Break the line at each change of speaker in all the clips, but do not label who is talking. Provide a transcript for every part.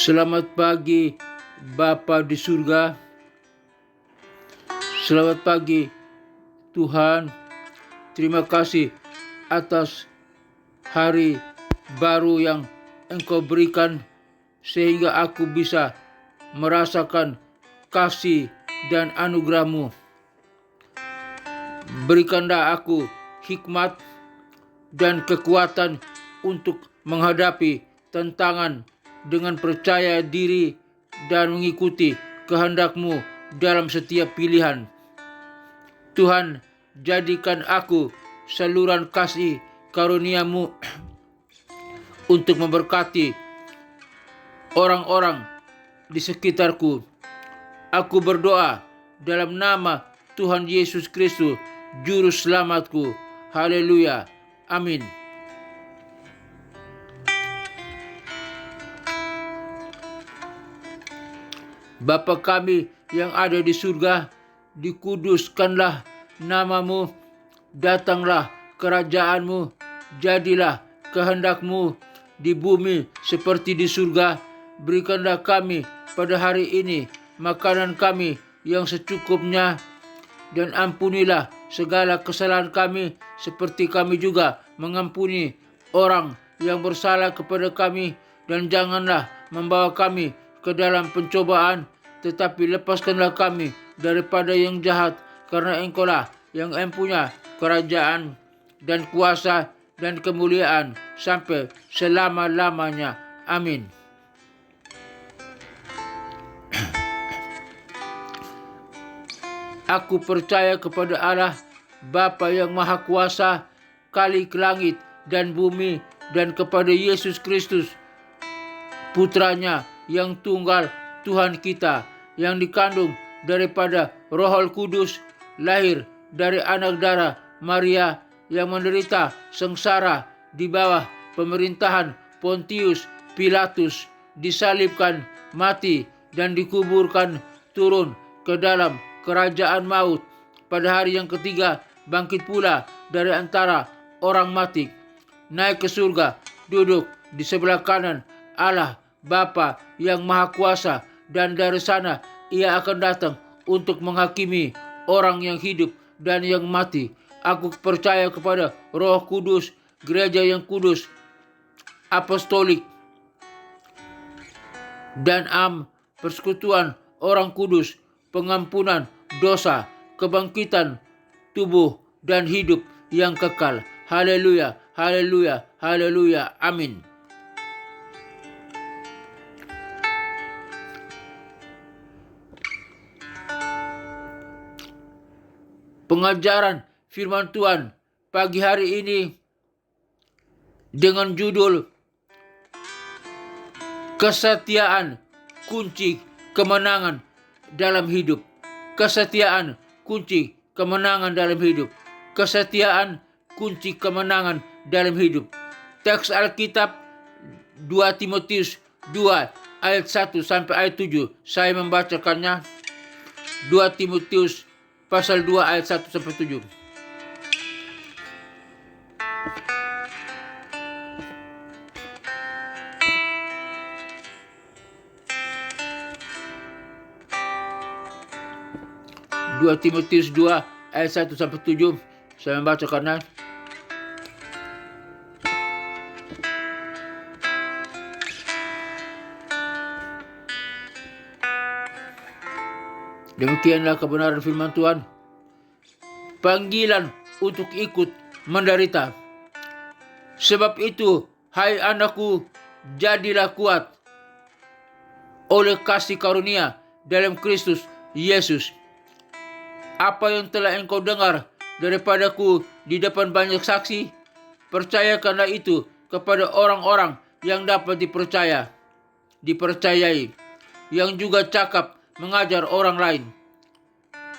Selamat pagi Bapa di surga. Selamat pagi Tuhan. Terima kasih atas hari baru yang Engkau berikan sehingga aku bisa merasakan kasih dan anugerah-Mu. Berikanlah aku hikmat dan kekuatan untuk menghadapi tantangan dengan percaya diri dan mengikuti kehendak-Mu dalam setiap pilihan. Tuhan, jadikan aku saluran kasih karunia-Mu untuk memberkati orang-orang di sekitarku. Aku berdoa dalam nama Tuhan Yesus Kristus, Juru Selamatku. Haleluya. Amin. Bapa kami yang ada di surga, dikuduskanlah nama-Mu, datanglah kerajaan-Mu, jadilah kehendak-Mu di bumi seperti di surga. Berikanlah kami pada hari ini makanan kami yang secukupnya, dan ampunilah segala kesalahan kami seperti kami juga mengampuni orang yang bersalah kepada kami, dan janganlah membawa kami ke dalam pencobaan, tetapi lepaskanlah kami daripada yang jahat, karena Engkau-lah yang mempunyai kerajaan dan kuasa dan kemuliaan sampai selama-lamanya. Amin. Aku percaya kepada Allah, Bapa yang Maha Kuasa, Khalik langit dan bumi, dan kepada Yesus Kristus, Putranya yang tunggal, Tuhan kita, yang dikandung daripada Roh Kudus, lahir dari anak darah Maria, yang menderita sengsara di bawah pemerintahan Pontius Pilatus, disalibkan, mati, dan dikuburkan, turun ke dalam kerajaan maut. Pada hari yang ketiga bangkit pula dari antara orang mati, naik ke surga, duduk di sebelah kanan Allah Bapa yang Maha Kuasa, dan dari sana Ia akan datang untuk menghakimi orang yang hidup dan yang mati. Aku percaya kepada Roh Kudus, gereja yang kudus, apostolik, dan persekutuan orang kudus, pengampunan dosa, kebangkitan tubuh, dan hidup yang kekal. Haleluya, haleluya, haleluya. Amin. Pengajaran firman Tuhan pagi hari ini dengan judul Kesetiaan Kunci Kemenangan dalam Hidup. Kesetiaan kunci kemenangan dalam hidup. Kesetiaan kunci kemenangan dalam hidup. Teks Alkitab 2 Timotius 2 ayat 1 sampai ayat 7. Saya membacakannya. 2 Timotius pasal 2 ayat 1 sampai 7. Dua Timotius 2 ayat 1 sampai 7. Saya membacakannya. Demikianlah kebenaran firman Tuhan. Panggilan untuk ikut menderita. Sebab itu, hai anakku, jadilah kuat oleh kasih karunia dalam Kristus Yesus. Apa yang telah engkau dengar daripadaku di depan banyak saksi, percayakanlah itu kepada orang-orang yang dapat dipercayai, yang juga cakap mengajar orang lain.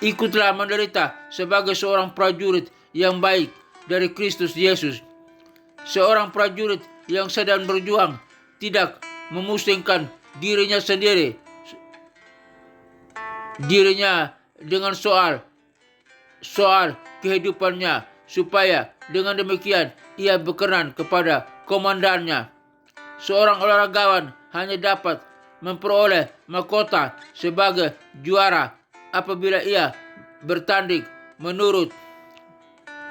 Ikutlah menderita sebagai seorang prajurit yang baik dari Kristus Yesus. Seorang prajurit yang sedang berjuang tidak memusingkan dirinya sendiri dengan soal kehidupannya, supaya dengan demikian ia berkenan kepada komandannya. Seorang olahragawan hanya dapat memperoleh mahkota sebagai juara apabila ia bertanding menurut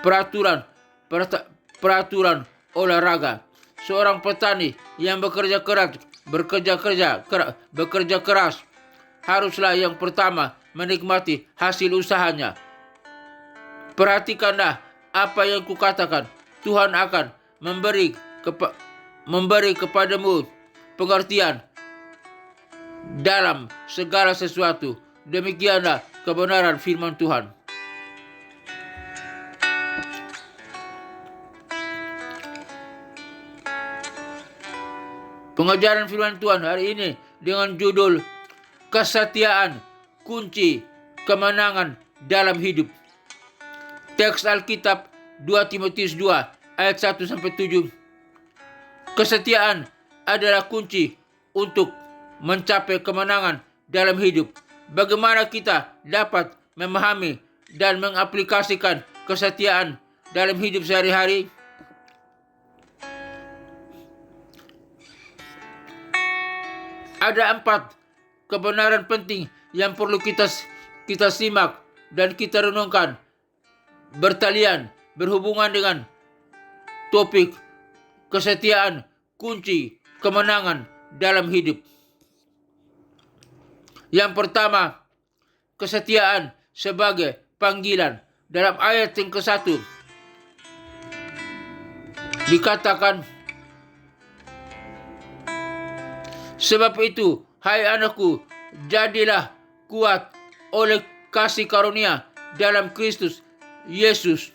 peraturan olahraga. Seorang petani yang bekerja keras haruslah yang pertama menikmati hasil usahanya. Perhatikanlah apa yang kukatakan. Tuhan akan memberi kepadamu pengertian dalam segala sesuatu. Demikianlah kebenaran firman Tuhan. Pengajaran firman Tuhan hari ini dengan judul Kesetiaan Kunci Kemenangan dalam Hidup. Teks Alkitab 2 Timotius 2 ayat 1-7. Kesetiaan adalah kunci untuk mencapai kemenangan dalam hidup. Bagaimana kita dapat memahami dan mengaplikasikan kesetiaan dalam hidup sehari-hari? Ada 4 kebenaran penting yang perlu kita simak dan kita renungkan berhubungan dengan topik kesetiaan kunci kemenangan dalam hidup. Yang pertama, kesetiaan sebagai panggilan. Dalam ayat yang ke-1 dikatakan, sebab itu, hai anakku, jadilah kuat oleh kasih karunia dalam Kristus Yesus